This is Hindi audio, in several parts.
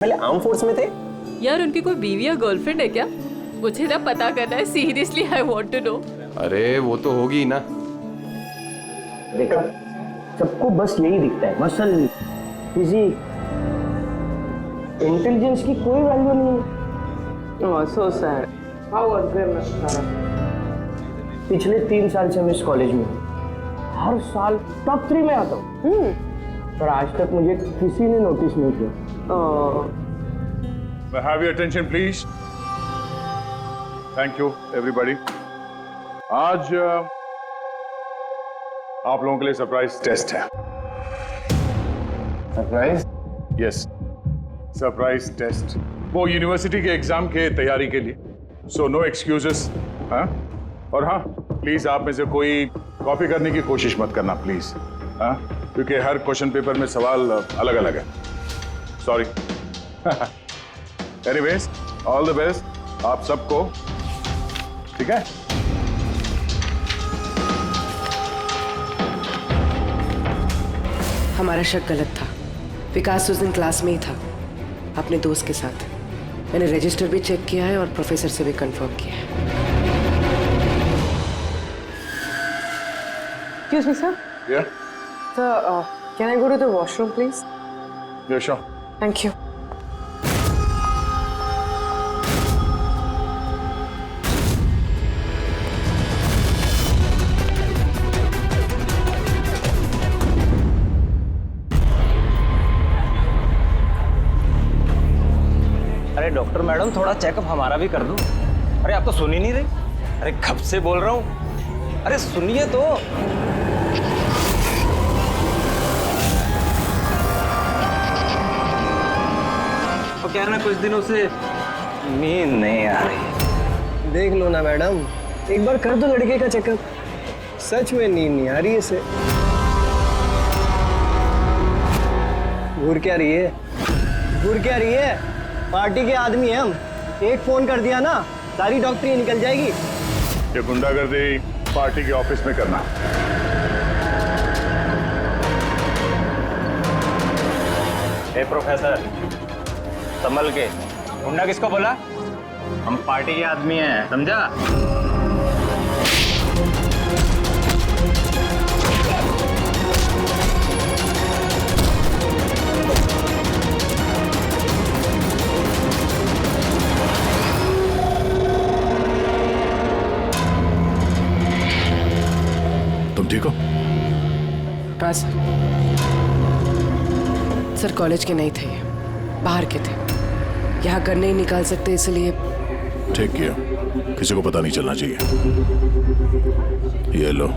पहले आर्म फोर्स में थे। यार उनकी कोई बीवी या गर्लफ्रेंड है क्या? मुझे ना पता करना है, seriously I want to know. अरे वो तो होगी ना। देखा, सबको बस यही दिखता है, मसल, फिजिक, इंटेलिजेंस की कोई वैल्यू नहीं है। Oh, so sad. How was their mascara? पिछले 3 साल से मैं इस कॉलेज में हूँ, हर साल टॉप 3 में आता हूँ, पर आज तक मुझे किसी ने नोटिस नहीं किया। Oh. Have your attention, please. Thank you, everybody. आज आप लोगों के लिए सरप्राइज टेस्ट है। सरप्राइज? Yes, surprise test. वो यूनिवर्सिटी के एग्जाम के तैयारी के लिए। So no excuses. हाँ, और हाँ, प्लीज आप में से कोई कॉपी करने की कोशिश मत करना, प्लीज। हाँ, क्योंकि हर क्वेश्चन पेपर में सवाल अलग अलग है। Sorry. Anyways, all the best आप सबको, ठीक है? हमारा शक गलत था। विकास उस दिन क्लास में ही था अपने दोस्त के साथ। मैंने रजिस्टर भी चेक किया है और प्रोफेसर से भी कंफर्म किया है। Excuse me, sir. Yeah, Sir, can I go to the washroom, please? yeah, sure. Thank you. अरे डॉक्टर मैडम, थोड़ा चेकअप हमारा भी कर दो। अरे आप तो सुन ही नहीं रही। अरे कब से बोल रहा हूँ, अरे सुनिए तो। तो क्या है ना, कुछ दिनों से नींद नहीं आ रही। देख लो ना मैडम, एक बार कर दो लड़के का चेकअप। सच में नींद नहीं आ रही है इसे। घूर क्या रही है? घूर क्या रही है? पार्टी के आदमी हैं हम। एक फोन कर दिया ना, सारी डॉक्टरी निकल जाएगी। ये गुंडागर्दी पार्टी के ऑफिस में करना। ए प्रोफेसर, संभल के। गुंडा किसको बोला? हम पार्टी के आदमी हैं, समझा? तुम ठीक हो? हाँ सर। सर कॉलेज के नहीं थे ये, बाहर के थे। यहाँ कर नहीं निकाल सकते, इसलिए। ठीक किया, किसी को पता नहीं चलना चाहिए। ये लो।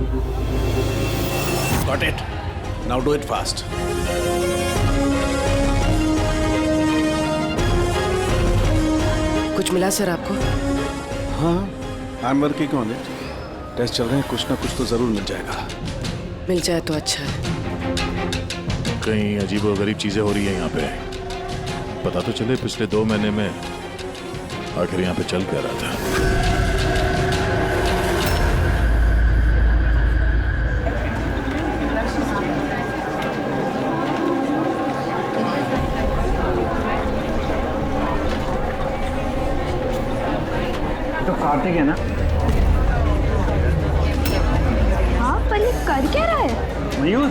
Got it. Now do it fast. कुछ मिला सर आपको? हाँ, I'm working on it. Test चल रहे हैं, कुछ ना कुछ तो जरूर मिल जाएगा। मिल जाए तो अच्छा है। कहीं अजीबोगरीब चीजें हो रही है यहाँ पे। पता तो चले पिछले 2 महीने में आखिर यहाँ पे चल क्या रहा था। तो कार्तिक है ना? हाँ, पर ये कर क्या रहा है? मयूर,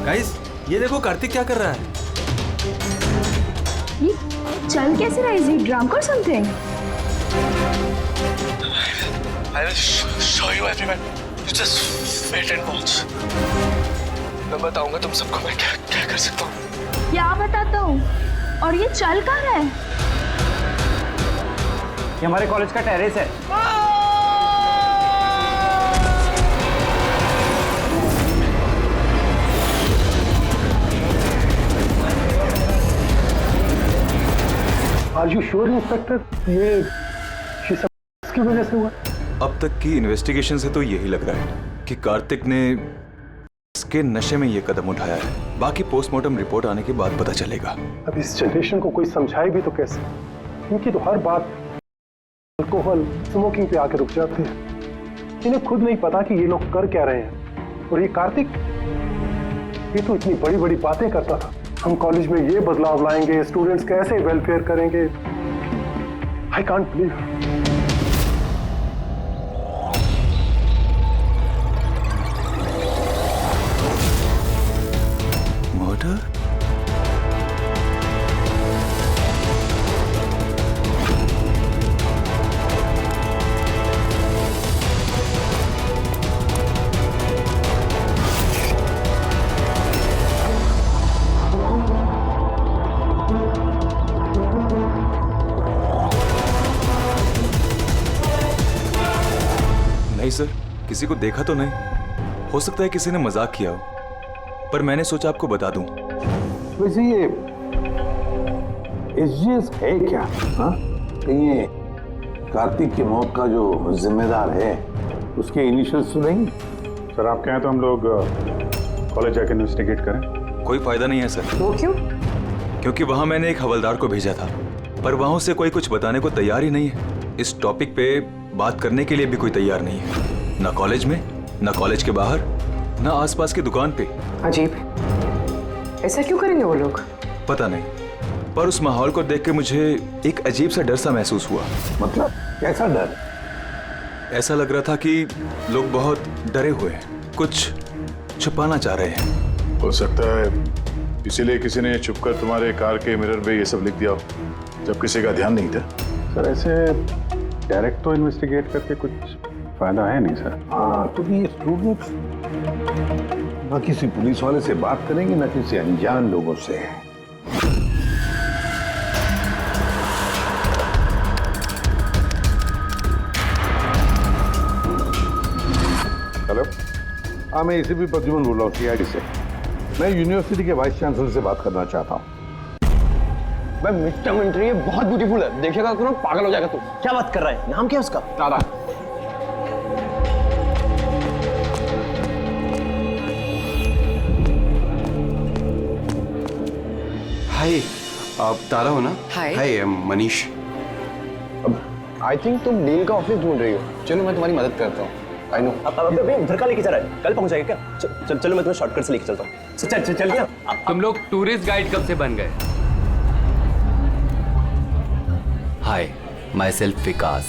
गाइस, ये देखो कार्तिक क्या कर रहा है। ये चल कैसे रहा है? इज ही ड्रंक और something? I will show you everyone. You just wait and watch. मैं बताऊंगा तुम सबको मैं क्या क्या कर सकता हूँ। क्या बताता हूँ? और ये चल कहाँ रहा है? ये हमारे कॉलेज का टेरेस है। Are you sure, inspector? ये की वजह से हुआ? अब तक की इन्वेस्टिगेशन से तो यही लग रहा है कि कार्तिक ने इसके नशे में ये कदम उठाया है। बाकी पोस्टमार्टम रिपोर्ट आने के बाद पता चलेगा। अब इस जनरेशन को कोई समझाए भी तो कैसे? इनकी तो हर बात अल्कोहल, स्मोकिंग पे आके रुक जाते हैं। इन्हें खुद नहीं पता कि ये लोग कर क्या रहे हैं। और ये कार्तिक, ये तो इतनी बड़ी बड़ी बातें करता था, हम कॉलेज में ये बदलाव लाएंगे, स्टूडेंट्स कैसे वेलफेयर करेंगे। I can't believe. मर्डर? नहीं सर, किसी को देखा तो नहीं। हो सकता है किसी ने मजाक किया हो, पर मैंने सोचा आपको बता दूं। वैसे ये एसजीएस है क्या? हाँ, कहीं ये कार्तिक की मौत का जो जिम्मेदार है उसके इनिशियल्स तो नहीं? सर आप कहें तो हम लोग कॉलेज जाकर इन्वेस्टिगेट करें। कोई फायदा नहीं है सर। वो क्यों? क्योंकि वहां मैंने एक हवलदार को भेजा था, पर वहां से कोई कुछ बताने को तैयार ही नहीं है। इस टॉपिक पे बात करने के लिए भी कोई तैयार नहीं है, ना कॉलेज में, ना कॉलेज के बाहर, ना आसपास की दुकान पे। अजीब, ऐसा क्यों करेंगे वो लोग? पता नहीं, पर उस माहौल को देख के मुझे एक अजीब सा डर सा महसूस हुआ। मतलब कैसा डर? ऐसा लग रहा था कि लोग बहुत डरे हुए हैं, कुछ छुपाना चाह रहे हैं। हो सकता है इसीलिए किसी ने छुपकर तुम्हारे कार के मिरर पे ये सब लिख दिया हो, जब किसी का ध्यान नहीं था। सर ऐसे डायरेक्ट तो इन्वेस्टिगेट करके कुछ फायदा है नहीं सर। हाँ, तो ये स्टूडेंट्स ना किसी पुलिस वाले से बात करेंगे ना किसी अनजान लोगों से। हेलो, हाँ मैं एसीपी प्रद्युमन बोल रहा हूँ सीआईडी से। मैं यूनिवर्सिटी के वाइस चांसलर से बात करना चाहता हूँ। भाई मिड टर्म एंट्री बहुत ब्यूटीफुल है, देखेगा तो ना पागल हो जाएगा तू। क्या बात कर रहा है? नाम क्या है उसका? तारा। हाय, आप तारा हो ना? हाय। हाय, मनीष। आई थिंक तुम नील का ऑफिस ढूंढ रही हो। चलो मैं तुम्हारी मदद करता हूँ। I know. अब उधर का लेके जा रहा है, कल पहुंच जाएगा क्या? चलो मैं तुम्हें शॉर्टकट से लेके चलता हूँ। चल क्या? तुम लोग टूरिस्ट गाइड कब से बन गए? Hi, myself Vikas,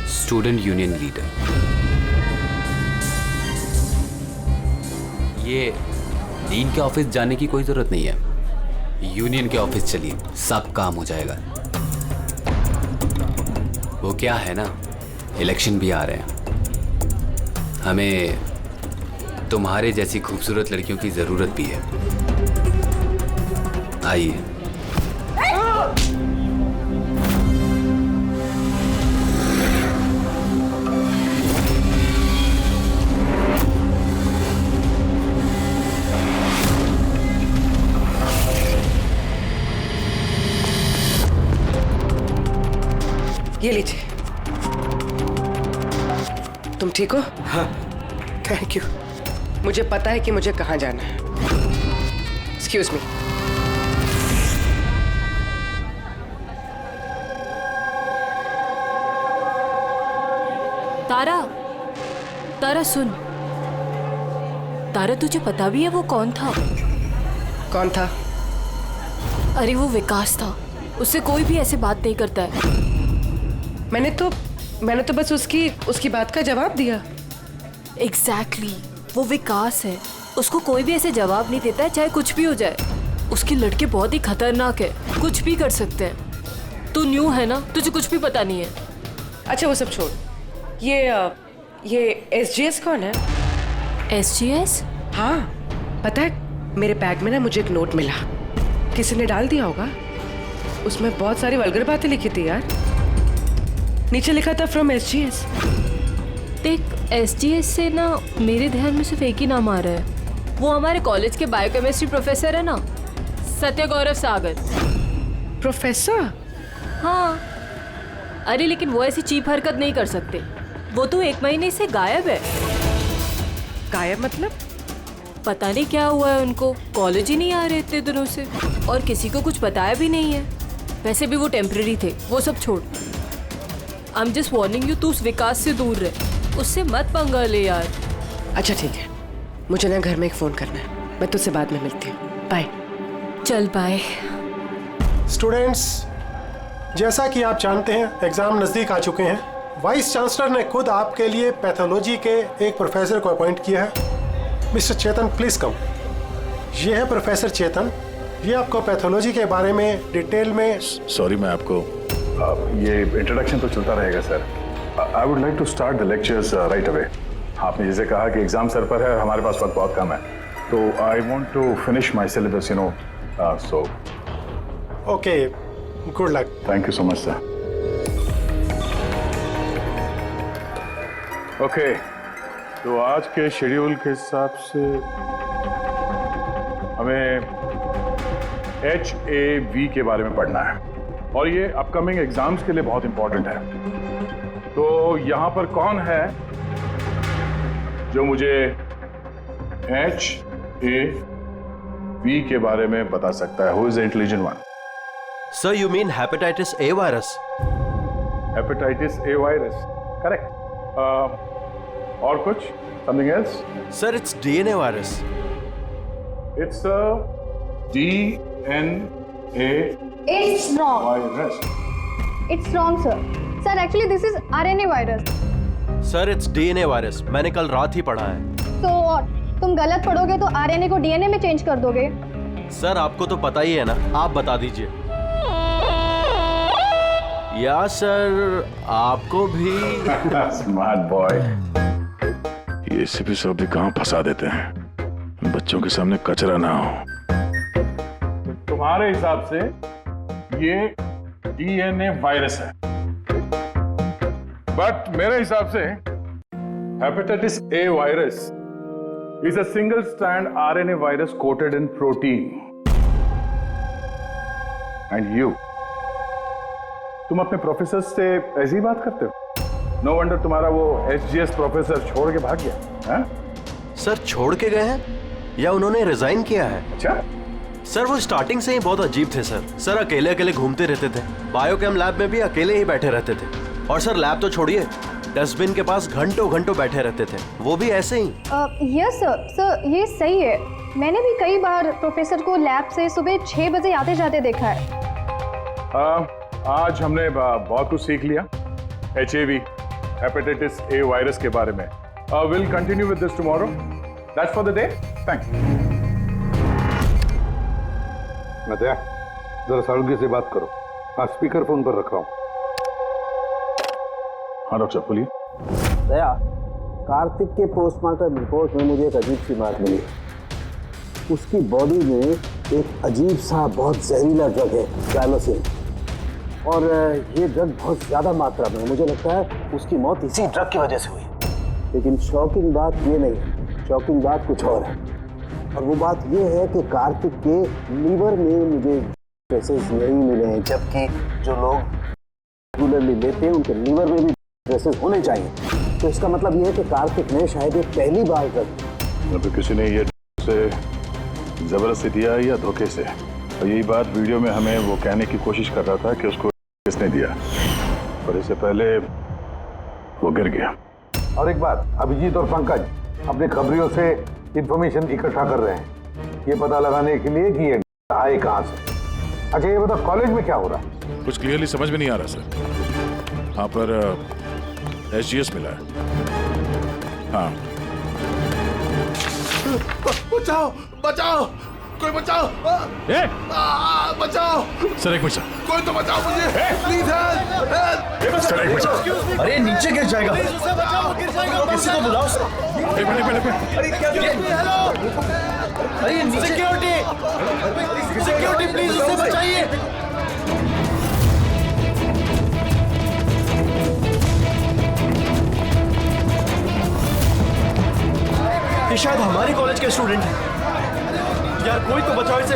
student union leader. ये डीन के ऑफिस जाने की कोई जरूरत नहीं है, यूनियन के ऑफिस चलिए, सब काम हो जाएगा। वो क्या है ना, इलेक्शन भी आ रहे हैं, हमें तुम्हारे जैसी खूबसूरत लड़कियों की जरूरत भी है। आइए। ये लीजिए। तुम ठीक हो? हाँ, थैंक यू। मुझे पता है कि मुझे कहाँ जाना है। Excuse me. तारा, तारा सुन। तारा तुझे पता भी है वो कौन था? कौन था? अरे वो विकास था, उससे कोई भी ऐसे बात नहीं करता है। मैंने तो बस उसकी बात का जवाब दिया। एग्जैक्टली, वो विकास है, उसको कोई भी ऐसे जवाब नहीं देता है, चाहे कुछ भी हो जाए। उसके लड़के बहुत ही खतरनाक है, कुछ भी कर सकते हैं। तू न्यू है ना, तुझे कुछ भी पता नहीं है। अच्छा वो सब छोड़, ये एसजीएस कौन है? एसजीएस? हाँ, पता है मेरे बैग में ना मुझे एक नोट मिला, किसी ने डाल दिया होगा। उसमें बहुत सारी वल्गर बातें लिखी थी यार। नीचे लिखा था फ्रॉम एसजीएस। देख, एसजीएस से ना मेरे ध्यान में सिर्फ एक ही नाम आ रहा है। वो हमारे कॉलेज के बायोकेमिस्ट्री प्रोफेसर है ना, सत्य गौरव सागर। प्रोफेसर? हाँ। अरे लेकिन वो ऐसी चीप हरकत नहीं कर सकते। वो तो 1 महीने से गायब है। गायब मतलब? पता नहीं क्या हुआ है उनको, कॉलेज ही नहीं आ रहे इतने दिनों से, और किसी को कुछ बताया भी नहीं है। वैसे भी वो टेम्पररी थे, वो सब छोड़। I am just warning you, तू उस विकास से दूर रहे, उससे मत पंगा ले यार। अच्छा ठीक है, मुझे ना घर में एक फोन करना है, मैं तुझसे बाद में मिलती हूँ। बाय। चल पाए। स्टूडेंट्स, जैसा कि आप जानते हैं एग्जाम नजदीक आ चुके हैं। वाइस चांसलर ने खुद आपके लिए पैथोलॉजी के एक प्रोफेसर को अपॉइंट किया है। Mister Chetan, please come. ये है प्रोफेसर चेतन। ये आपको पैथोलॉजी के बारे में डिटेल में। सॉरी, मैं आपको ये इंट्रोडक्शन तो चलता रहेगा sir. I would like to start the lectures right away. आपने जैसे कहा कि एग्जाम सर पर है और हमारे पास वक्त बहुत कम है, तो I want to finish my syllabus, you know, so okay, good luck. Thank you so much sir. Okay, तो आज के शेड्यूल के हिसाब से हमें HAV के बारे में पढ़ना है और ये अपकमिंग एग्जाम्स के लिए बहुत इंपॉर्टेंट है। तो यहां पर कौन है जो मुझे HAV के बारे में बता सकता है? Who is the intelligent one? Sir, you mean hepatitis A virus? Hepatitis A virus, correct. और कुछ? Something else? Sir, it's DNA virus. It's DNA It's wrong. Virus. It's wrong, sir. Sir, actually this is RNA virus. Sir, it's DNA virus. मैंने कल रात ही पढ़ा है। तो और तुम गलत पढ़ोगे तो RNA को DNA में चेंज कर दोगे। सर, आपको तो पता ही है ना, आप बता दीजिए। या सर, आपको भी। Smart boy. ये एसीपी साहब भी कहाँ फंसा देते हैं, बच्चों के सामने कचरा ना हो। तुम्हारे हिसाब से ये DNA वायरस है, बट मेरे हिसाब से hepatitis A virus is a single strand RNA virus coated in protein. And you, तुम अपने प्रोफेसर से ऐसी बात करते हो? नो वंडर तुम्हारा वो HGS प्रोफेसर छोड़ के भाग गया है? सर, छोड़ के गए हैं या उन्होंने रिजाइन किया है? अच्छा सर, वो स्टार्टिंग से ही बहुत अजीब थे सर। सर, अकेले अकेले घूमते रहते थे। बायोकेम लैब में भी अकेले ही बैठे रहते थे। और सर, लैब तो छोड़िए, डस्टबिन के पास घंटों घंटों बैठे रहते थे, वो भी ऐसे ही। Yes sir. सर, ये सही है। मैंने भी कई बार प्रोफेसर को लैब से सुबह 6 बजे आते जाते देखा है। आज हमने बहुत कुछ सीख लिया HAV, हेपेटाइटिस A वायरस के बारे में। Will continue with this tomorrow. That's for the day. Thanks. Nadiya, जरा सालुंगी से बात करो। हाँ, स्पीकर फोन पर रख रहा हूँ। हाँ डॉक्टर, बोलिए। दया, कार्तिक के पोस्टमार्टम रिपोर्ट में मुझे एक अजीब सी बात मिली। उसकी बॉडी में एक अजीब सा बहुत जहरीला ड्रग है, ट्राइलोसिन, और ये ड्रग बहुत ज़्यादा मात्रा में। मुझे लगता है उसकी मौत इसी ड्रग की वजह से हुई। लेकिन शॉकिंग बात ये नहीं है, शॉकिंग बात कुछ और है। और वो बात ये है कि कार्तिक के लीवर में मुझे ट्रेसेस नहीं मिले हैं, जबकि जो लोग रेगुलरली लेते हैं उनके लीवर में भी ट्रेसेस होने चाहिए। तो इसका मतलब ये है कि कार्तिक ने शायद ये पहली बार ड्रग, तो किसी ने ये से जबरदस्ती दिया या धोखे से। और यही बात वीडियो में हमें वो कहने की कोशिश कर रहा था कि उसको किसने दिया, पर इससे पहले वो गिर गया। और एक बात, अभिजीत और पंकज अपने खबरियों से इंफॉर्मेशन इकट्ठा कर रहे हैं, ये पता लगाने के लिए कि ये आए कहाँ से। अच्छा ये बताओ, कॉलेज में क्या हो रहा है? कुछ क्लियरली समझ में नहीं आ रहा सर। हाँ, पर HGS मिला है। हाँ, बचाओ बचाओ, कोई बचाओ। बचाओ सर, एक मिनट। कोई तो बचाओ मुझे, प्लीज हेल्प। सर, एक मिनट। अरे नीचे गिर जाएगा, किसी को बुलाओ। एक मिनट। अरे क्या हेलो, अरे सिक्योरिटी प्लीज उसे बचाइए। ये शायद हमारे कॉलेज के स्टूडेंट हैं यार, कोई तो बचाओ इसे।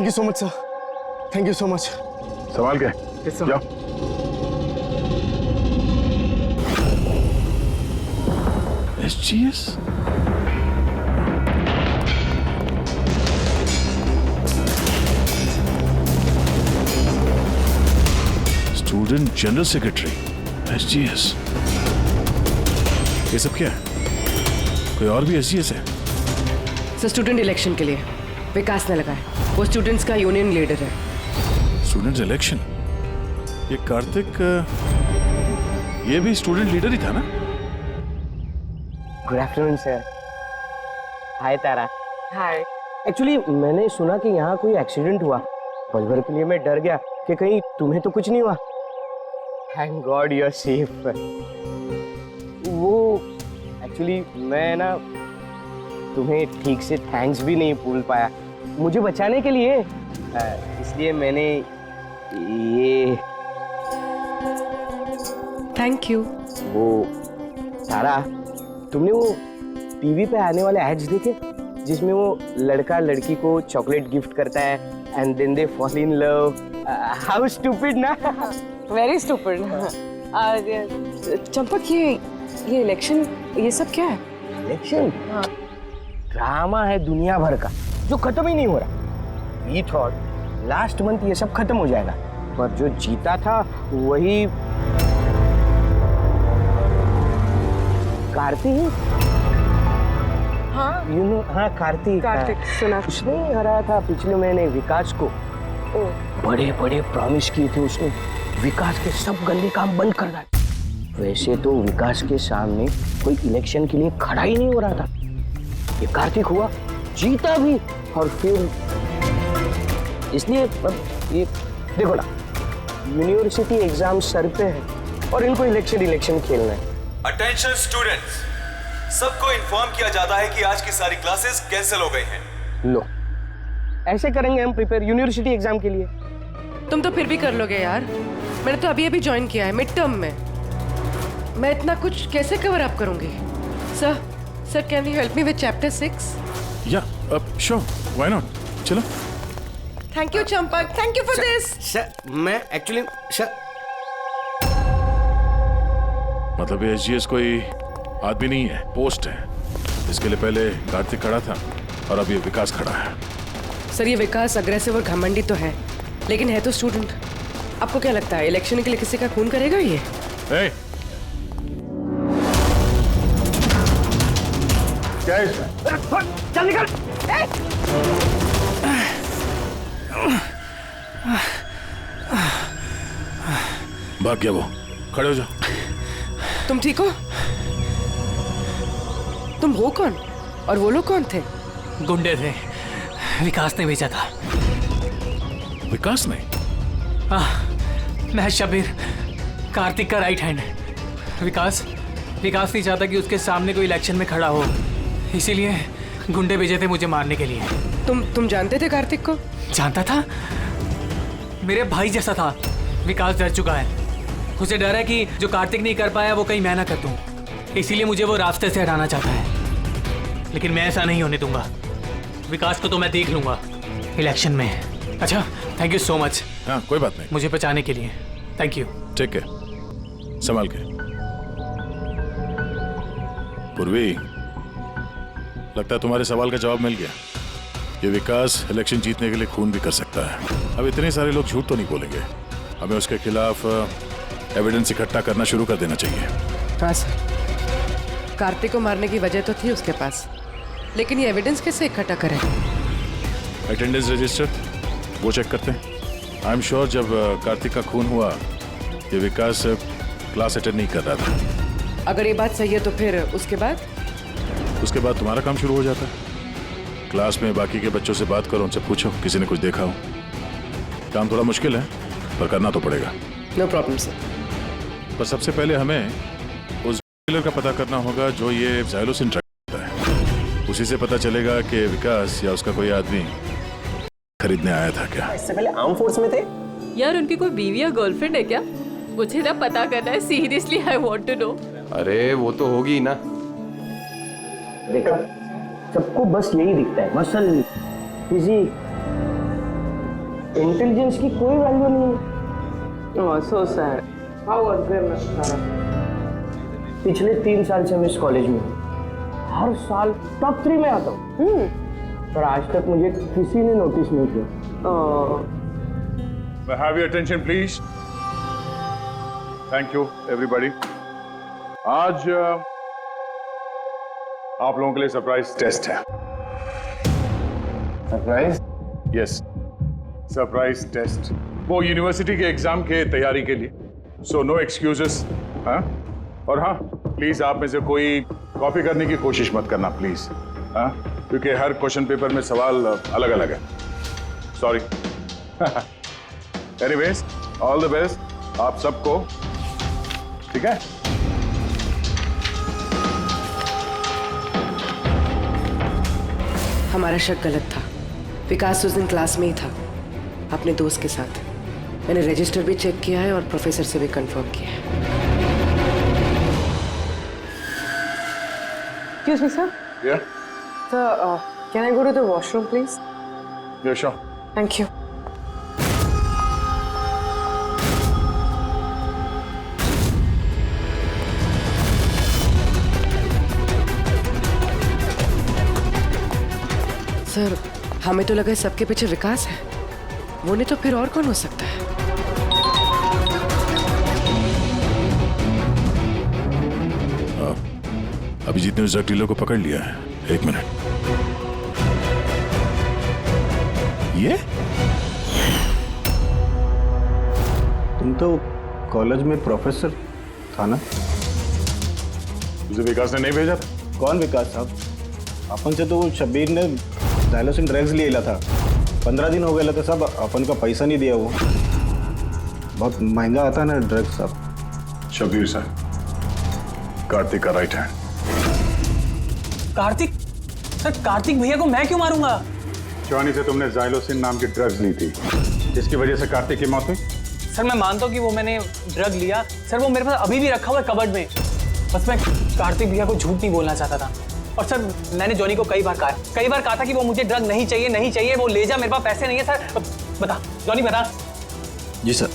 You so much sir, thank you so much. संभाल के जाओ। SGS? Student general secretary SGS। ये सब क्या है? कोई और भी SGS है? सर स्टूडेंट इलेक्शन के लिए विकास ने लगाया। वो स्टूडेंट्स का यूनियन लीडर है। Student election? ये कार्तिक ये भी स्टूडेंट लीडर ही था ना? Good afternoon sir. Hi Tara. Hi. Actually मैंने सुना कि यहाँ कोई एक्सीडेंट हुआ। पल भर के लिए मैं डर गया कि कहीं तुम्हें तो कुछ नहीं हुआ। Thank God you are safe. वो एक्चुअली मैं ना तुम्हें ठीक से थैंक्स भी नहीं बोल पाया मुझे बचाने के लिए, इसलिए मैंने ये। Thank you. वो तारा, तुमने वो टीवी पे आने वाले एड्स देखे जिसमें वो लड़का लड़की को चॉकलेट गिफ्ट करता है and then they fall in love? How stupid ना। Very stupid. चंपक, ये इलेक्शन ये सब क्या है? इलेक्शन ड्रामा है दुनिया भर का जो खत्म ही नहीं हो रहा। वी थॉट लास्ट मंथ ये सब खत्म हो जाएगा, पर जो जीता था वही कार्तिक। हाँ यू नो, हाँ कार्तिक। सुना। उसने हराया था पिछले महीने विकास को। बड़े बड़े प्रॉमिस किए थे उसने, विकास के सब गंदे काम बंद कर डाले। वैसे तो विकास के सामने कोई इलेक्शन के लिए खड़ा ही नहीं हो रहा था। ये कार्तिक हुआ, जीता भी, और फिर इसलिए ये देखो ना, यूनिवर्सिटी एग्जाम सर पे है और इनको इलेक्शन खेलना है। अटेंशन स्टूडेंट्स, सबको इन्फॉर्म किया जाता है कि आज की सारी क्लासेस कैंसिल हो गई हैं। लो, ऐसे करेंगे हम प्रिपेयर यूनिवर्सिटी एग्जाम के लिए। तुम तो फिर भी कर लोगे यार। मैंने तो अभी ज्वाइन किया है मिड टर्म में। मैं इतना कुछ कैसे कवर अप करूंगी? Sir can you help me with chapter 6? या श्योर, व्हाई नॉट, चलो। Thank you Champak, thank you for this. Sir मैं एक्चुअली सर, मतलब ये SGS कोई आदमी नहीं है, पोस्ट है। इसके लिए पहले कार्तिक खड़ा था और अब ये विकास खड़ा है। सर ये विकास अग्रेसिव और घमंडी तो है, लेकिन है तो स्टूडेंट। आपको क्या लगता है इलेक्शन के लिए किसी का खून करेगा ये? hey! क्या है इसमें? चल निकल। भाग गया वो, खड़े हो जाओ। तुम ठीक हो? तुम हो कौन और वो लोग कौन थे? गुंडे थे, विकास ने भेजा था। विकास ने? मैं शबीर, कार्तिक का राइट हैंड। विकास नहीं चाहता कि उसके सामने कोई इलेक्शन में खड़ा हो, इसीलिए गुंडे भेजे थे मुझे मारने के लिए। तुम जानते थे कार्तिक को? जानता था, मेरे भाई जैसा था। विकास डर चुका है, उसे डर है कि जो कार्तिक नहीं कर पाया वो कहीं मैं ना कर दूं, इसीलिए मुझे वो रास्ते से हटाना चाहता है। लेकिन मैं ऐसा नहीं होने दूंगा। विकास को तो मैं देख लूंगा इलेक्शन में। अच्छा, थैंक यू सो मच। हाँ, कोई बात नहीं, मुझे बचाने के लिए थैंक यू। ठीक है, संभाल के। पूर्वी, लगता है तुम्हारे सवाल का जवाब मिल गया। ये विकास इलेक्शन जीतने के लिए खून भी कर सकता है। अब इतने सारे लोग झूठ तो नहीं बोलेंगे, हमें उसके खिलाफ एविडेंस इकट्ठा करना शुरू कर देना चाहिए। हाँ सर, कार्तिक को मारने की वजह तो थी उसके पास, लेकिन ये एविडेंस कैसे इकट्ठा करें? अटेंडेंस रजिस्टर वो चेक करते हैं। आई एम श्योर जब कार्तिक का खून हुआ ये विकास क्लास अटेंड नहीं कर रहा था। अगर ये बात सही है तो फिर उसके बाद तुम्हारा काम शुरू हो जाता है। क्लास में बाकी के बच्चों से बात करो, उनसे पूछो किसी ने कुछ देखा हो। काम थोड़ा मुश्किल है पर करना तो पड़ेगा। No problem sir. पर सबसे पहले हमें उस डीलर का पता करना होगा जो ये ज़ाइलोसिन ट्रक करता है। उसी से पता चलेगा कि विकास या उसका कोई आदमी खरीदने आया था क्या। इससे पहले आर्म फोर्स में थे। यार उनकी कोई बीवी या गर्लफ्रेंड है क्या? मुझे ना पता करना है, seriously I want to know. अरे वो तो होगी ना। देखा, सबको बस यही दिखता है, मसल, फिजिक। इंटेलिजेंस की कोई वैल्यू नहीं है। So sad. हाउ अनफेयरनेस सारा। पिछले 3 साल से मैं इस कॉलेज में हूँ। हर साल टॉप 3 में आता हूँ, पर आज तक मुझे किसी ने नोटिस नहीं किया। Have your attention, please. Thank you, everybody. आज आप लोगों के लिए सरप्राइज टेस्ट है। सरप्राइज? Yes, surprise test. वो यूनिवर्सिटी के एग्जाम के तैयारी के लिए। So no excuses. हाँ, और हाँ, प्लीज आप में से कोई कॉपी करने की कोशिश मत करना, प्लीज। हाँ, क्योंकि हर क्वेश्चन पेपर में सवाल अलग अलग है। Sorry. Anyways, all the best आप सबको। ठीक है? हमारा शक गलत था। विकास उस दिन क्लास में ही था अपने दोस्त के साथ। मैंने रजिस्टर भी चेक किया है और प्रोफेसर से भी कंफर्म किया है। Excuse me, sir. Yeah. Sir, can I go to the washroom, please? Yeah, sure. Thank you. Sir, हमें तो लगा सबके पीछे विकास है। वो नहीं तो फिर और कौन हो सकता है? अभिजीत ने उस ड्रग डीलर को पकड़ लिया है। 1 मिनट। ये तुम तो कॉलेज में प्रोफेसर था ना? तुझे विकास ने नहीं भेजा था? कौन विकास साहब? अपन से तो शब्बीर ने डायलोसिन ड्रग्स ले था। 15 दिन हो गए थे साहब, अपन का पैसा नहीं दिया। वो बहुत महंगा आता है ना ड्रग्स साहब। शब्बीर सर, कार्तिक का right hand. Kartik? Sir, Kartik भैया को मैं क्यों मारूंगा? शिवानी से तुमने जाइलोसिन नाम की ड्रग्स ली थी, जिसकी वजह से कार्तिक की मौत हुई। सर, मैं मानता हूँ कि वो मैंने ड्रग लिया। सर, वो मेरे पास अभी भी रखा हुआ है कबर्ड में। बस मैं कार्तिक भैया को झूठ नहीं बोलना चाहता था। और सर, मैंने जॉनी को कई बार कहा था कि वो मुझे ड्रग नहीं चाहिए, वो ले जा, मेरे पास पैसे नहीं है। सर बता, जॉनी बता। जी सर।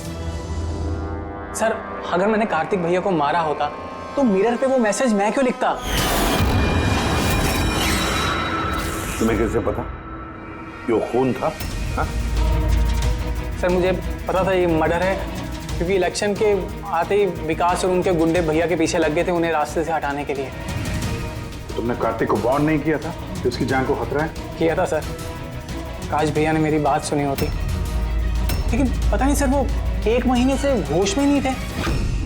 सर, अगर मैंने कार्तिक भैया को मारा होता तो मिरर पे वो मैसेज मैं क्यों लिखता? तुम्हें कैसे पता कि वो खून था? हा? सर, मुझे पता था ये मर्डर है, क्योंकि इलेक्शन के आते ही विकास और उनके गुंडे भैया के पीछे लग गए थे उन्हें रास्ते से हटाने के लिए। तुमने कार्तिक को वार्न नहीं किया था कि उसकी जान को खतरा है? किया था सर। काश भैया ने मेरी बात सुनी होती, लेकिन पता नहीं सर, वो 1 महीने से होश में नहीं थे।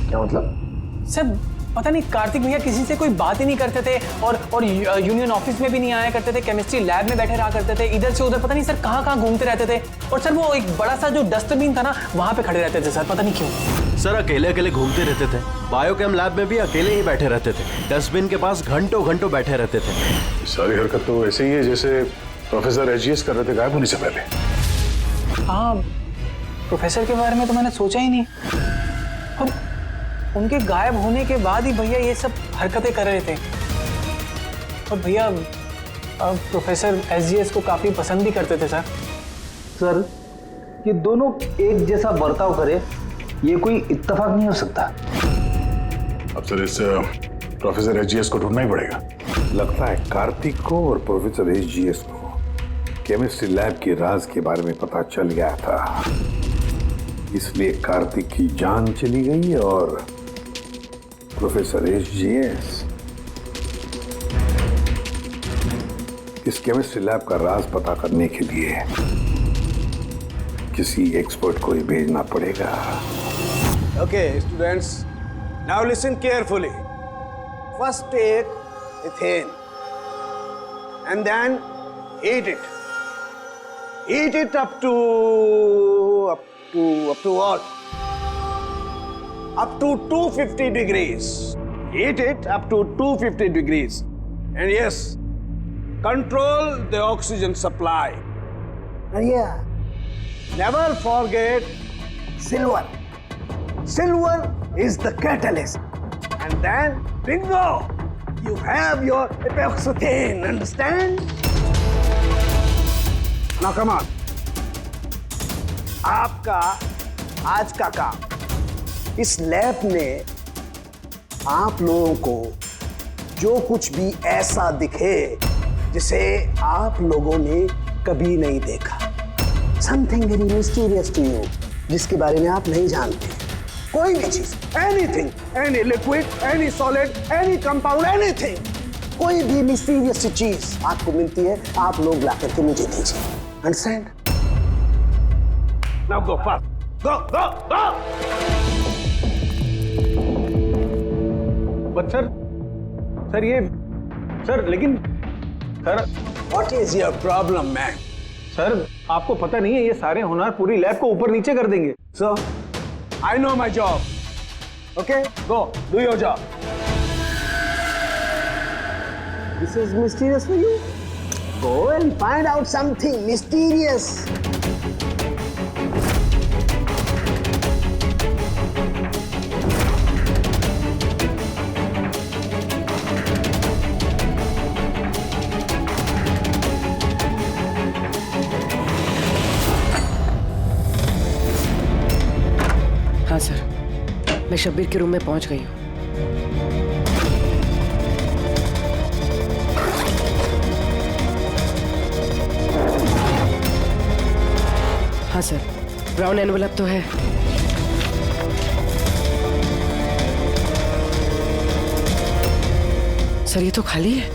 क्या मतलब? सर, पता नहीं, कार्तिक भैया किसी से कोई बात ही नहीं करते थे और यूनियन ऑफिस में भी नहीं आया करते थे। केमिस्ट्री लैब में बैठे रहा करते थे, इधर से उधर पता नहीं सर कहाँ घूमते रहते थे। और सर, वो एक बड़ा सा जो डस्टबिन था ना, वहां पे खड़े रहते थे सर, पता नहीं क्यों। सर, अकेले घूमते रहते थे। बायोकेम लैब में भी अकेले ही बैठे रहते थे। डस्टबिन के पास घंटों बैठे रहते थे। सारी हरकत तो ऐसे ही है जैसे प्रोफेसर एचजीएस कर रहे थे गायब होने से पहले। हाँ, प्रोफेसर के बारे में तो मैंने सोचा ही नहीं। और उनके गायब होने के बाद ही भैया ये सब हरकतें कर रहे थे। और भैया प्रोफेसर एचजीएस को काफी पसंद भी करते थे सर। सर, ये दोनों एक जैसा बर्ताव करे, ये कोई इत्तेफाक नहीं हो सकता। अब सर, इस प्रोफेसर एचजीएस को ढूंढना ही पड़ेगा। लगता है कार्तिक को और प्रोफेसर एचजीएस को केमिस्ट्री लैब के राज के बारे में पता चल गया था, इसलिए कार्तिक की जान चली गई और प्रोफेसर एचजीएस इस केमिस्ट्री लैब का राज पता करने के लिए किसी एक्सपर्ट को ही भेजना पड़ेगा। Okay, students, now listen carefully. First take ethane and then heat it. Heat it up to what? Up to 250 degrees. Heat it up to 250 degrees. And yes, control the oxygen supply. And yeah, never forget silver. Silver is the catalyst. And then, bingo! You have your epoxythane, understand? Now come on. आपका आज का काम, इस लैब ने आप लोगों को जो कुछ भी ऐसा दिखे जिसे आप लोगों ने कभी नहीं देखा, something very mysterious to you, जिसके बारे में आप नहीं जानते, कोई भी चीज, anything, any liquid, any solid, any compound, anything, कोई भी मिस्टीरियस चीज आपको मिलती है, आप लोग ला करके मुझे दीजिए। Understand? Now go fast, go go go. But sir ये सर, लेकिन sir, what is your problem man? Sir आपको पता नहीं है ये सारे होनहार पूरी लैब को ऊपर नीचे कर देंगे। So I know my job, okay, go do your job. This is mysterious for you? Go and find out something mysterious. हाँ सर, मैं शब्बीर के रूम में पहुंच गई हूँ। हाँ सर, ब्राउन एनवेलप तो है। सर ये तो खाली है।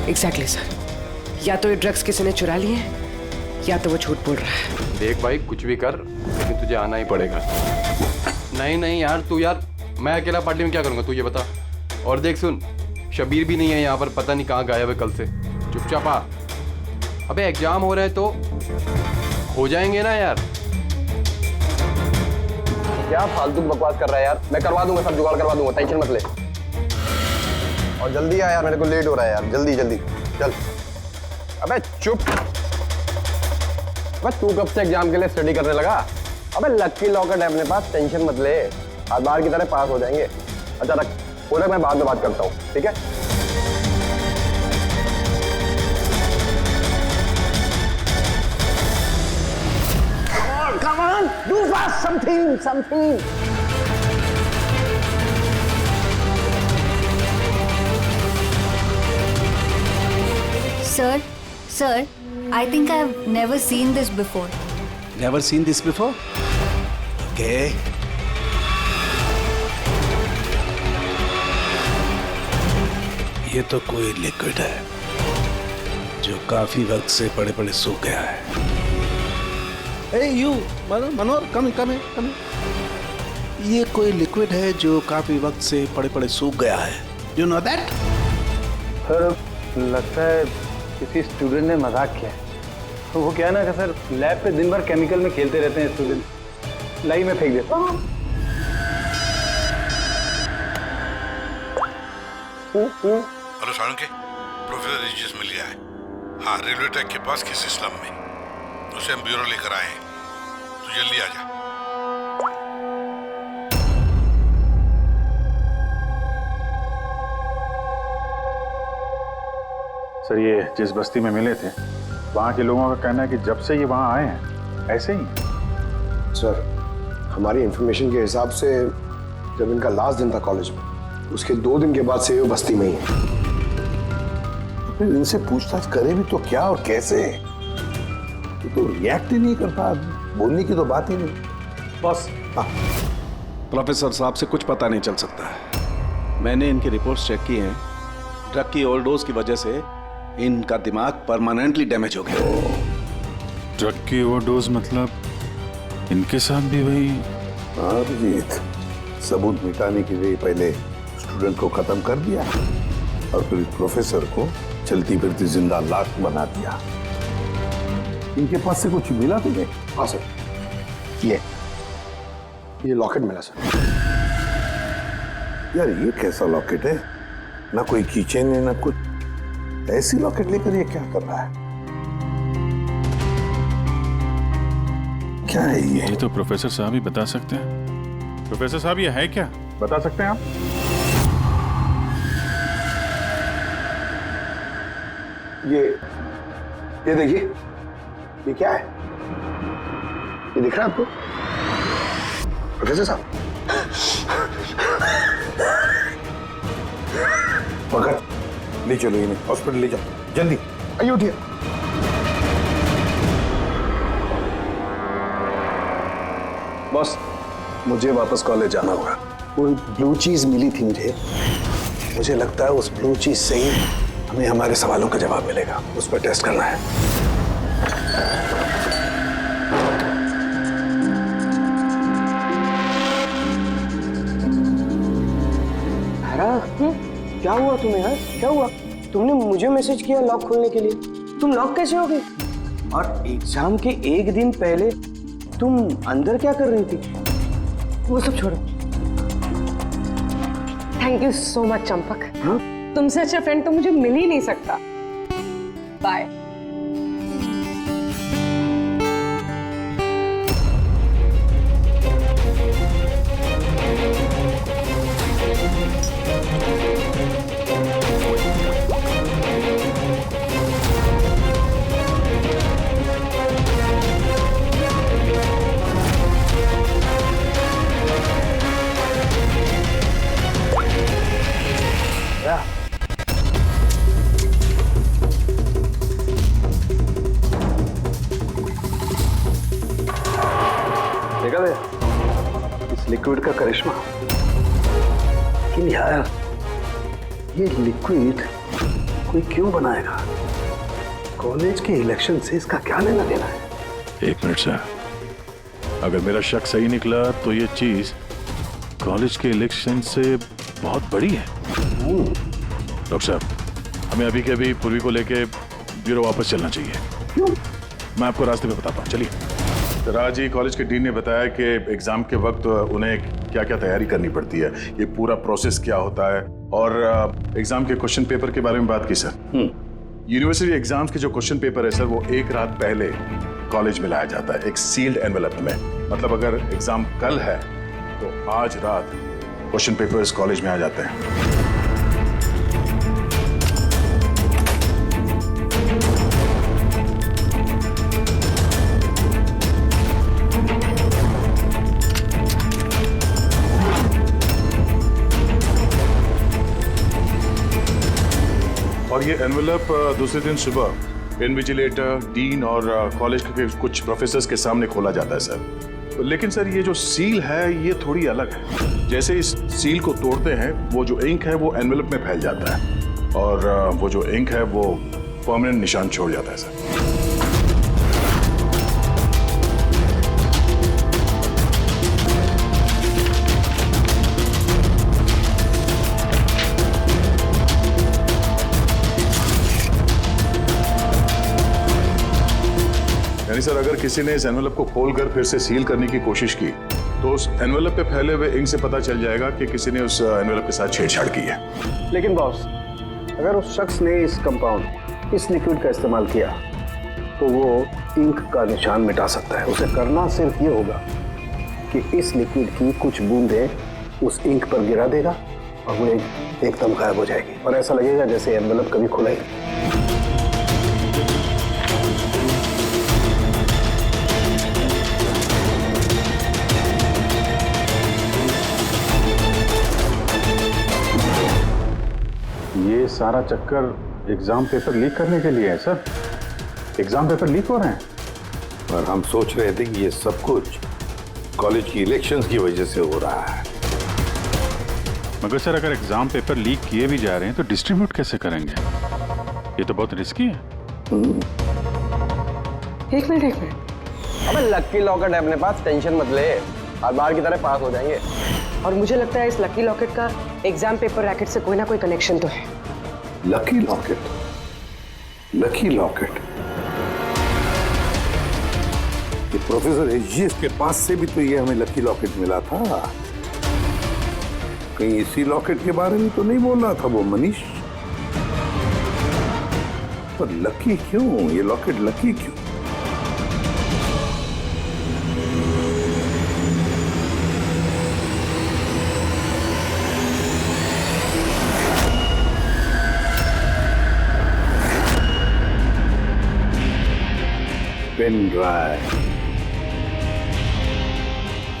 एग्जैक्टली सर, या तो ये ड्रग्स किसी ने चुरा लिए हैं या तो वो झूठ बोल रहा है। देख भाई, कुछ भी कर लेकिन तुझे आना ही पड़ेगा। नहीं यार, तू यार, मैं अकेला पार्टी में क्या करूँगा तू ये बता। और देख सुन, शबीर भी नहीं है यहाँ पर, पता नहीं कहाँ गायब है कल से। चुपचाप आ। अबे एग्जाम हो रहे हैं तो हो जाएंगे ना यार। क्या फालतू बकवास कर रहा है यार, मैं करवा दूंगा, सब जुगाड़ करवा दूंगा, टेंशन मत ले। और जल्दी आ यार, मेरे को लेट हो रहा है यार, जल्दी जल्दी चल। अबे चुप, बस तू कब से एग्जाम के लिए स्टडी करने लगा? अबे लकी लॉकेट है अपने पास, टेंशन मत ले, आज बाहर की तरह पास हो जाएंगे। अच्छा रख, बोले मैं बाद में बात करता हूँ, ठीक है? Come on, do fast, something. Sir, I think I've never seen this before. Never seen this before? Okay. ये तो कोई लिक्विड है जो काफी वक्त से पड़े पड़े सूख गया है। Hey you, Manohar, come here. ये कोई लिक्विड है जो काफी वक्त से पड़े पड़े सूख गया है। You know that? सर लगता है किसी स्टूडेंट ने मजाक किया है। तो वो क्या ना कि सर, लैब पे दिन भर केमिकल में खेलते रहते हैं स्टूडेंट, लाई में फेंक देता हूँ। हेलो साळुंके, प्रोफेसर एजीएस मिल गया है। हाँ, रेलवे ट्रैक के पास किसी स्लम में, उसे हम ब्यूरो लेकर आए हैं। तू जल्दी आ जा। सर ये जिस बस्ती में मिले थे, वहाँ के लोगों का कहना है कि जब से ये वहाँ आए हैं ऐसे ही। सर हमारी इंफॉर्मेशन के हिसाब से जब इनका लास्ट दिन था कॉलेज में, उसके 2 दिन के बाद से ये बस्ती में ही है। फिर इनसे पूछताछ करें भी तो क्या और कैसे? ये तो रिएक्ट ही नहीं करता, बोलने की तो बात ही नहीं। बस प्रोफेसर साहब से कुछ पता नहीं चल सकता है। मैंने इनकी रिपोर्ट्स चेक की हैं। ड्रग की ओवरडोज की वजह से इनका दिमाग परमानेंटली डैमेज हो गया। ड्रग की ओवरडोज मतलब इनके साथ भी वही? हाँ अभिजीत, सबूत मिटाने के लिए पहले स्टूडेंट को खत्म कर दिया और फिर प्रोफेसर को चलती फिरती जिंदा लाश बना दिया। इनके पास से कुछ मिला तुम्हें? हाँ सर, ये लॉकेट मिला सर। यार ये कैसा लॉकेट है? ना कोई कीचेन है ना कुछ, ऐसी लॉकेट लेकर ये क्या कर रहा है? क्या है ये? ये तो प्रोफेसर साहब ही बता सकते हैं। प्रोफेसर साहब ये है क्या, बता सकते हैं आप? ये देखिए, ये क्या है? ये दिख रहा है आपको प्रोफेसर साहब? भगत ले चलो इन्हें हॉस्पिटल ले जाओ जल्दी। आइए उठिए। बॉस मुझे वापस कॉलेज जाना होगा। वो ब्लू चीज मिली थी मुझे लगता है उस ब्लू चीज से ही हमें हमारे सवालों का जवाब मिलेगा। उस पर टेस्ट करना है। क्या हुआ तुम्हें यार? क्या हुआ? तुमने मुझे मैसेज किया लॉक खोलने के लिए। तुम लॉक कैसे हो गई? और एग्जाम के एक दिन पहले तुम अंदर क्या कर रही थी? वो सब छोड़ो। Thank you so much Champak. तुमसे अच्छा फ्रेंड तो मुझे मिल ही नहीं सकता। बाय। इस लिक्विड का करिश्मा। लेकिन यार ये लिक्विड कोई क्यों बनाएगा? कॉलेज के इलेक्शन से इसका क्या लेना देना है? एक मिनट सर, अगर मेरा शक सही निकला तो ये चीज कॉलेज के इलेक्शन से बहुत बड़ी है। डॉक्टर साहब, हमें अभी के अभी पूर्वी को लेके ब्यूरो वापस चलना चाहिए। क्यों? मैं आपको रास्ते में बताता हूँ, चलिए। राज जी, कॉलेज के डीन ने बताया कि एग्जाम के वक्त उन्हें क्या क्या तैयारी करनी पड़ती है, ये पूरा प्रोसेस क्या होता है, और एग्जाम के क्वेश्चन पेपर के बारे में बात की सर। यूनिवर्सिटी एग्जाम्स के जो क्वेश्चन पेपर है सर, वो एक रात पहले कॉलेज में लाया जाता है एक सील्ड एनवेलप में। मतलब अगर एग्जाम कल है तो आज रात क्वेश्चन पेपर्स कॉलेज में आ जाते हैं। और ये एनवेलप दूसरे दिन सुबह इन्विजिलेटर, डीन और कॉलेज के कुछ प्रोफेसर्स के सामने खोला जाता है सर। लेकिन सर ये जो सील है ये थोड़ी अलग है। जैसे इस सील को तोड़ते हैं, वो जो इंक है वो एनवेलप में फैल जाता है और वो जो इंक है वो परमानेंट निशान छोड़ जाता है सर। यानी सर अगर किसी ने इस एनवेलप को खोलकर फिर से सील करने की कोशिश की तो उस एनवेलप पे फैले हुए इंक से पता चल जाएगा कि किसी ने उस एनवेलप के साथ छेड़छाड़ की है। लेकिन बॉस, अगर उस शख्स ने इस कंपाउंड, इस लिक्विड का इस्तेमाल किया तो वो इंक का निशान मिटा सकता है। उसे करना सिर्फ ये होगा कि इस लिक्विड की कुछ बूंदें उस इंक पर गिरा देगा और वो एकदम गायब हो जाएगी और ऐसा लगेगा जैसे एनवेलप कभी खुला ही नहीं। ये सारा चक्कर एग्जाम पेपर लीक करने के लिए है सर। एग्जाम पेपर लीक हो रहे हैं। पर हम सोच रहे थे कि ये सब कुछ कॉलेज की इलेक्शंस की वजह से हो रहा है। मगर सर अगर एग्जाम पेपर लीक किए भी जा रहे हैं तो डिस्ट्रीब्यूट कैसे करेंगे? ये तो बहुत रिस्की है। एक मिनट। अबे लकी लॉकेट है अपने पास, टेंशन मत ले, हर बार की तरह पास हो जाएंगे। और मुझे लगता है इस लकी लॉकेट का एग्जाम पेपर रैकेट से कोई ना कोई कनेक्शन तो है। Lucky locket? Lucky locket? ये प्रोफेसर एजीएस के पास से भी तो ये हमें लकी लॉकेट मिला था। कहीं इसी लॉकेट के बारे में तो नहीं बोल रहा था वो मनीष? पर लकी क्यों? ये लॉकेट लकी क्यों? Pen drive.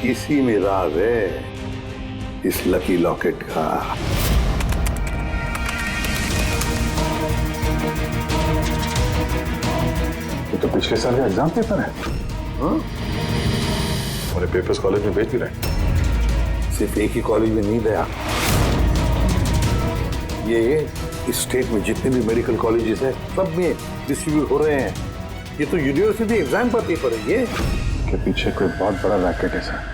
इसी में राज है इस लकी लॉकेट का। ये तो पिछले साल का एग्जाम पेपर है। हाँ? और पेपर्स कॉलेज में भेज भी रहे। सिर्फ एक ही कॉलेज में नहीं गया, ये इस स्टेट में जितने भी मेडिकल कॉलेजेस हैं सब में डिस्ट्रीब्यूट हो रहे हैं। ये तो यूनिवर्सिटी एग्जाम का पेपर है ये। के पीछे कोई बहुत बड़ा रैकेट है सर।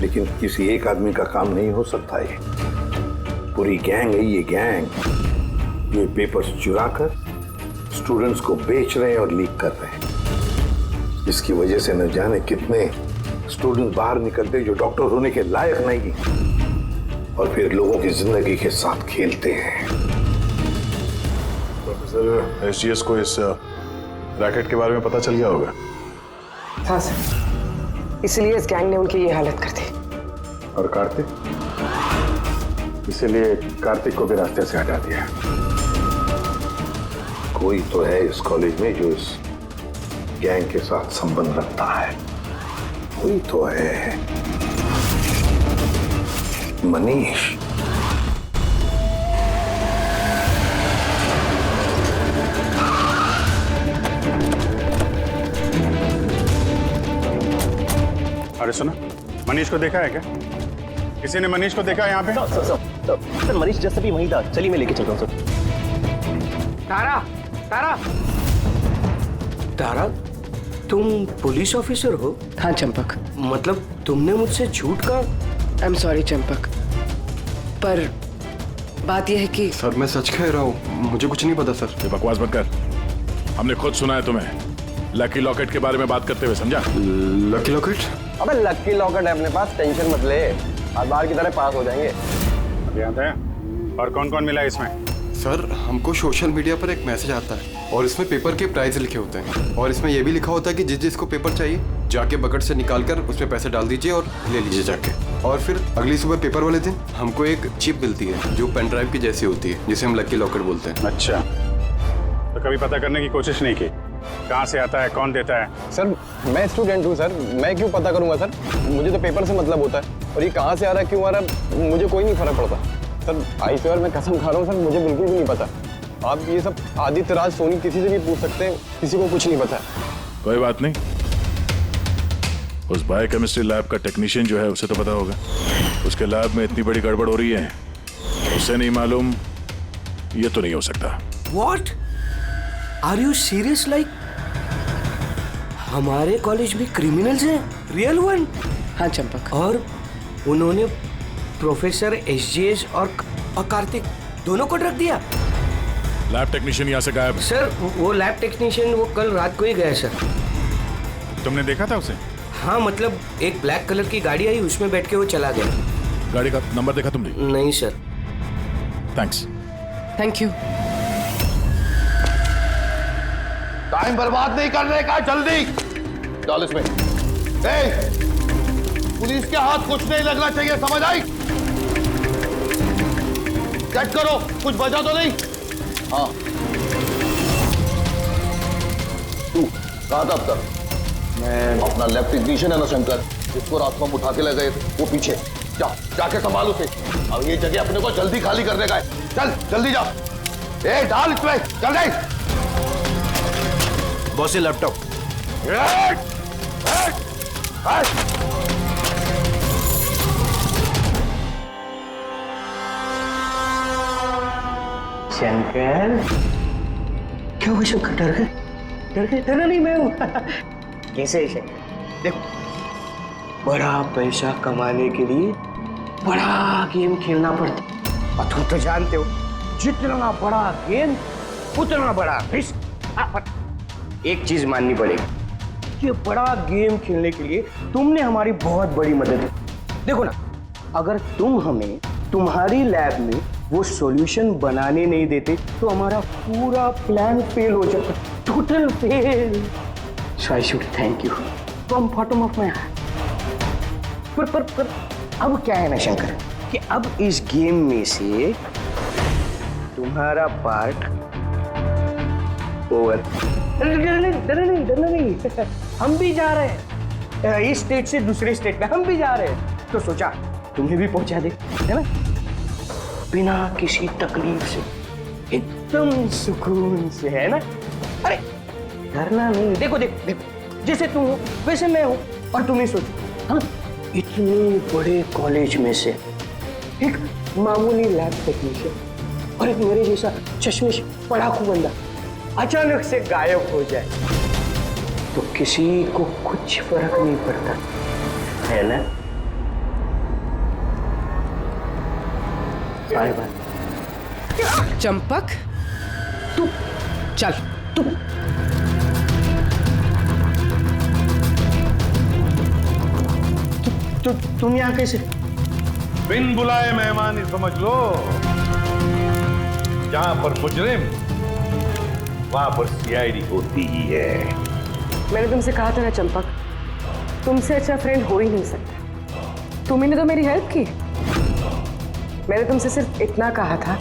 लेकिन किसी एक आदमी का काम नहीं हो सकता। ये पूरी गैंग है, ये गैंग जो ये पेपर्स चुरा कर स्टूडेंट्स को बेच रहे हैं और लीक कर रहे हैं। इसकी वजह से न जाने कितने स्टूडेंट्स बाहर निकलते जो डॉक्टर होने के लायक नहीं और फिर लोगों की जिंदगी के साथ खेलते हैं। प्रोफेसर एसजीएस को इस रैकेट के बारे में पता चल गया होगा। हाँ सर, इसलिए इस गैंग ने उनकी ये हालत कर दी। और कार्तिक, इसीलिए कार्तिक को भी रास्ते से हटा दिया। कोई तो है इस कॉलेज में जो इस गैंग के साथ संबंध रखता है, कोई तो है। मनीष। अरे सुनो, मनीष को देखा है क्या? किसी ने मनीष को देखा है यहाँ पे? सर मनीष जैसा भी वहीं था। चलिए मैं लेके चलता हूँ सर। तारा, तारा, तारा, तुम पुलिस ऑफिसर हो? हाँ चंपक। मतलब तुमने मुझसे झूठ कहा? आई एम सॉरी चंपक, पर बात यह है कि सर मैं सच कह रहा हूँ, मुझे कुछ नहीं पता सर। ये बकवास मत कर, हमने खुद सुना है तुम्हें लकी लॉकेट के बारे में बात करते हुए, समझा? Lucky locket? अबे लकी लॉकेट है अपने पास, टेंशन मत ले, हर बार की तरह पास हो जाएंगे। और कौन कौन मिला इसमें? सर हमको सोशल मीडिया पर एक मैसेज आता है और इसमें पेपर के प्राइस लिखे होते हैं और इसमें यह भी लिखा होता है कि जिस जिसको पेपर चाहिए जाके बकेट से निकाल कर उसमें पैसे डाल दीजिए और ले लीजिए जाके। और फिर अगली सुबह पेपर वाले दिन हमको एक चिप मिलती है जो पेन ड्राइव की जैसी होती है, जिसे हम लकी लॉकेट बोलते हैं। अच्छा, तो कभी पता करने की कोशिश नहीं की कहाँ से आता है, कौन देता है? सर मैं स्टूडेंट हूँ सर, मैं क्यों पता करूँगा सर? मुझे तो पेपर से मतलब होता है और ये कहाँ से आ रहा है, क्यों आ रहा है, मुझे कोई नहीं फर्क पड़ता सर। आई स्वेयर मैं कसम खा रहा हूँ सर, मुझे बिल्कुल भी नहीं पता। आप ये सब आदित्य राज सोनी किसी से भी पूछ सकते हैं, किसी को कुछ नहीं पता। कोई बात नहीं, उस बायोकेमिस्ट्री लैब का टेक्नीशियन जो है उसे तो पता होगा। उसके लैब में इतनी बड़ी गड़बड़ हो रही है, उसे नहीं मालूम, ये तो नहीं हो सकता। What? Are you serious? Like हमारे कॉलेज में क्रिमिनल्स हैं, रियल वन? हाँ चंपक। और उन्होंने प्रोफेसर एसजीएस और कार्तिक दोनों को ड्रग दिया। लैब टेक्नीशियन यहाँ से गायब। सर वो लैब टेक्नीशियन वो कल रात को ही गया सर। तुमने देखा था उसे? हाँ मतलब एक ब्लैक कलर की गाड़ी आई, उसमें बैठ के वो चला गया। गाड़ी का नंबर देखा तुमने? नहीं sir. Thanks. Thank you. Time बर्बाद नहीं करने का, जल्दी डाल इसमें। पुलिस के हाथ कुछ नहीं लगना चाहिए, समझ आई? चेक करो कुछ बचा तो नहीं। हाँ तू कहा था अब तक? मैं अपना लैब टेक्नीशियन है ना शंकर, जिसको रात को हम उठा के ले गए थे, वो पीछे जाके संभाल उसे। अब ये जगह अपने को जल्दी खाली करने का है, चल जल्दी जा। डाल इसमें, चल रही। बॉस ये लैपटॉप। शंकर, क्या हुआ शंकर? डर गए? डर गए? डरा नहीं, मैं हूं। कैसे है शंकर? देखो, बड़ा पैसा कमाने के लिए बड़ा गेम खेलना पड़ता, और तुम तो जानते हो जितना बड़ा गेम उतना बड़ा रिस्क। एक चीज माननी पड़ेगी, ये बड़ा गेम खेलने के लिए तुमने हमारी बहुत बड़ी मदद की। देखो ना, अगर तुम हमें तुम्हारी लैब में वो सॉल्यूशन बनाने नहीं देते तो हमारा पूरा प्लान फेल हो जाता, total fail. So I should thank you from bottom of my heart. पर अब क्या है ना शंकर, कि अब इस गेम में से तुम्हारा पार्ट ओवर। डरना नहीं, हम भी जा रहे हैं। इस स्टेट से दूसरे स्टेट में हम भी जा रहे हैं, तो सोचा तुम्हें भी पहुंचा दे, है ना? बिना किसी तकलीफ से, एकदम सुकून से, है ना? अरे डरना नहीं। देखो देखो देखो, जैसे तुम हो वैसे मैं हूं। और तुम्हें सोचो, हाँ, इतने बड़े कॉलेज में से एक मामूली लैब टेक्नीशियन और एक मेरे जैसा चश्मिश पढ़ाकू बंदा अचानक से गायब हो जाए तो किसी को कुछ फर्क नहीं पड़ता, है ना? Bye bye. चंपक, तू चल, तू तुम यहाँ कैसे? बिन बुलाए मेहमान ही समझ लो। जहां पर मुजरिम वहां पर सीआईडी होती ही है। मैंने तुमसे कहा था ना चंपक, तुमसे अच्छा फ्रेंड हो ही नहीं सकता। तुमने तो मेरी हेल्प की। मैंने तुमसे सिर्फ इतना कहा था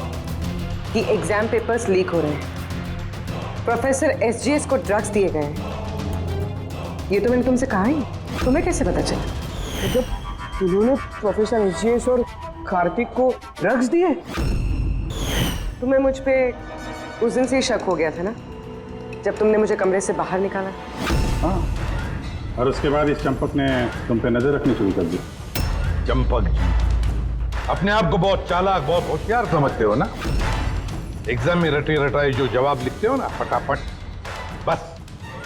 कि एग्जाम पेपर्स लीक हो रहे हैं, प्रोफेसर एसजीएस को ड्रग्स दिए गए हैं। ये तो मैंने तुमसे कहा ही। तुम्हें कैसे पता चला? मतलब उन्होंने प्रोफेसर एसजीएस और कार्तिक को ड्रग्स दिए? तुम्हें मुझ पे उस दिन से ही शक हो गया था ना, जब तुमने मुझे कमरे से बाहर निकाला। हाँ, और उसके बाद इस चंपक ने तुम पे नजर रखनी शुरू कर दी। चंपक जी अपने आप को बहुत चालाक, बहुत होशियार समझते हो ना। एग्जाम में रटे रटाए जो जवाब लिखते हो ना फटाफट, बस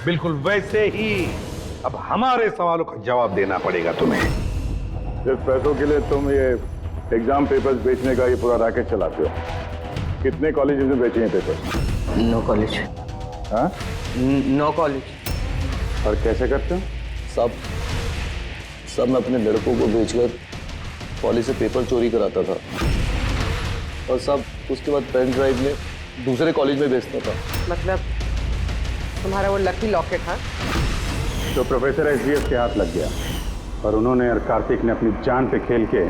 बिल्कुल वैसे ही अब हमारे सवालों का जवाब देना पड़ेगा तुम्हें। सिर्फ पैसों के लिए तुम ये एग्जाम पेपर्स बेचने का ये पूरा रैकेट चलाते हो। कितने कॉलेजेस में बेचे हैं पेपर्स? No college. हाँ? No college. और कैसे करते हो? सब मैं अपने लड़कों को बेचकर कॉलेज से पेपर चोरी कराता था और सब उसके बाद पेन ड्राइव में दूसरे कॉलेज में बेचता था। मतलब तुम्हारा वो लकी लॉकेट? हाँ, तो प्रोफेसर एसजीएस के हाथ लग गया और उन्होंने और कार्तिक ने अपनी जान पे खेल के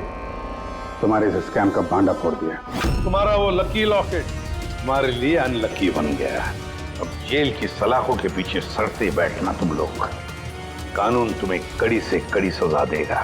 तुम्हारे इस स्कैम का बांडा फोड़ दिया। तुम्हारा वो लकी लॉकेट हमारे लिए अनलकी बन गया। अब जेल की सलाखों के पीछे सड़ते बैठना तुम लोग। कानून तुम्हें कड़ी से कड़ी सजा देगा।